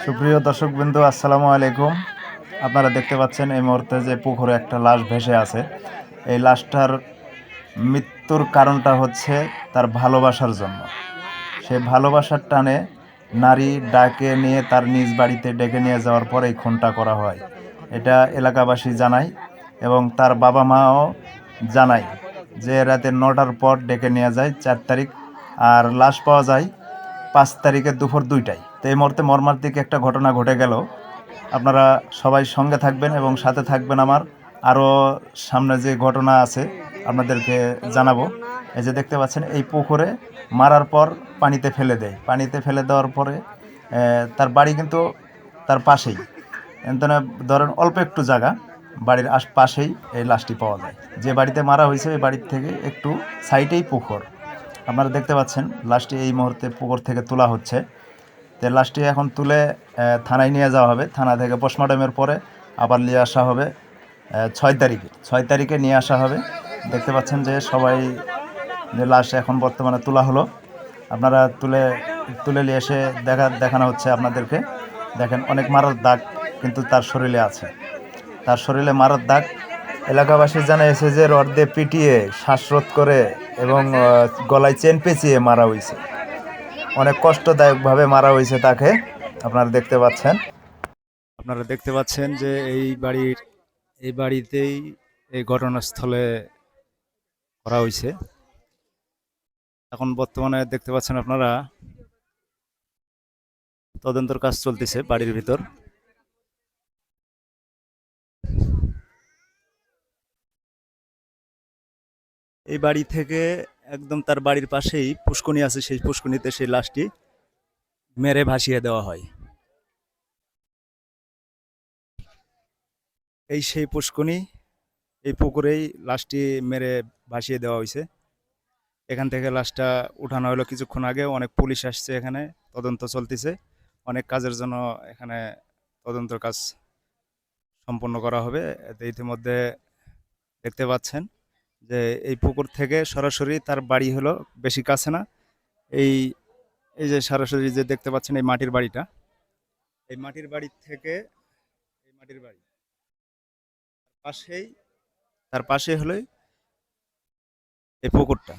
সুপ্রিয় দর্শকবৃন্দ, আসসালামু আলাইকুম। আপনারা দেখতে পাচ্ছেন এই মুহূর্তে যে পুকুরে একটা লাশ ভেসে আছে। এই লাশটার মৃত্যুর কারণটা হচ্ছে তার ভালোবাসার জন্য। সে ভালোবাসার টানে নারী ডাকে নিয়ে তার নিজ বাড়িতে ডেকে নিয়ে যাওয়ার পর এই খুনটা করা হয়। এটা এলাকাবাসী জানায় এবং তার বাবা মাও জানায় যে রাতে 9টার পর ডেকে নিয়ে যায় 4 তারিখ, আর লাশ পাওয়া যায় 5 তারিখে দুপুর 2টায়। তো এই মুহূর্তে মর্মান্তিক একটা ঘটনা ঘটে গেল। আপনারা সবাই সঙ্গে থাকবেন এবং সাথে থাকবেন। আমার আরও সামনে যে ঘটনা আছে আপনাদেরকে জানাবো। এই যে দেখতে পাচ্ছেন এই পুকুরে মারার পর পানিতে ফেলে দেয়। পানিতে ফেলে দেওয়ার পরে তার বাড়ি কিন্তু তার পাশেই, ধরেন অল্প একটু জায়গা, বাড়ির আশপাশেই এই লাশটি পাওয়া যায়। যে বাড়িতে মারা হয়েছে ওই বাড়ির থেকে একটু সাইডেই পুকুর। আপনারা দেখতে পাচ্ছেন লাশটি এই মুহূর্তে পুকুর থেকে তোলা হচ্ছে। তো লাশটি এখন তুলে থানায় নিয়ে যাওয়া হবে। থানা থেকে পোস্টমর্টমের পরে আবার নিয়ে আসা হবে 6 তারিখে নিয়ে আসা হবে। দেখতে পাচ্ছেন যে সবাই যে লাশ এখন বর্তমানে তোলা হলো। আপনারা তুলে নিয়ে এসে দেখানো হচ্ছে আপনাদেরকে। দেখেন অনেক মারার দাগ কিন্তু তার শরীরে আছে। তার শরীরে মারার দাগ। এলাকাবাসী জানিয়েছে যে রড দিয়ে পিটিয়ে শ্বাসরোধ করে এবং গলায় চেন পেঁচিয়ে মারা হয়েছে। অনেক কষ্টদায়কভাবে মারা হয়েছে তাকে। আপনারা দেখতে পাচ্ছেন যে এই বাড়িতেই এই ঘটনাস্থলে করা হয়েছে। এখন বর্তমানে দেখতে পাচ্ছেন আপনারা তদন্তের কাজ চলতেছে বাড়ির ভিতর। এই বাড়ি থেকে একদম তার বাড়ির পাশেই পুষ্করণী আছে, সেই পুষ্করণীতে সেই লাশটি মেরে ভাসিয়ে দেওয়া হয়। এই সেই পুষ্করণী, এই পুকুরেই লাশটি মেরে ভাসিয়ে দেওয়া হয়েছে। এখান থেকে লাশটা উঠানো হলো কিছুক্ষণ আগে। অনেক পুলিশ আসছে, এখানে তদন্ত চলতেছে। অনেক কাজের জন্য এখানে তদন্তের কাজ সম্পন্ন করা হবে। ইতিমধ্যে দেখতে পাচ্ছেন যে এই পুকুর থেকে সরাসরি তার বাড়ি হলো বেশি কাছে না। এই এই যে সরাসরি যে দেখতে পাচ্ছেন এই মাটির বাড়িটা, এই মাটির বাড়ি থেকে এই মাটির বাড়ি পাশেই, তার পাশে হলো এই পুকুরটা।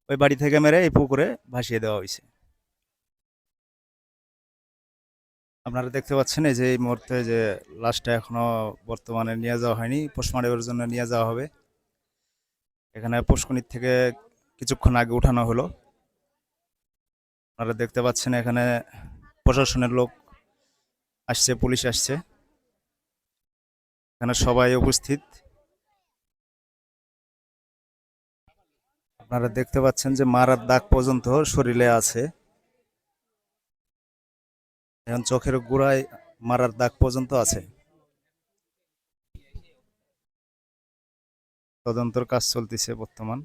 ওই বাড়ি থেকে মেরে এই পুকুরে ভাসিয়ে দেওয়া হয়েছে। আপনারা দেখতে পাচ্ছেন এই যে এই মুহূর্তে যে লাশটা এখনো বর্তমানে নিয়ে যাওয়া হয়নি, পোস্টমর্টমের জন্য নিয়ে যাওয়া হবে। এখানে পুষ্করণী থেকে কিছুক্ষণ আগে উঠানো হলো। আপনারা দেখতে পাচ্ছেন এখানে প্রশাসনের লোক আসছে, পুলিশ আসছে, এখানে সবাই উপস্থিত। আপনারা দেখতে পাচ্ছেন যে মারার দাগ পর্যন্ত শরীরে আছে। এখন চোখের গোড়ায় মারার দাগ পর্যন্ত আছে। তদন্তের কাজ চলতেছে বর্তমান।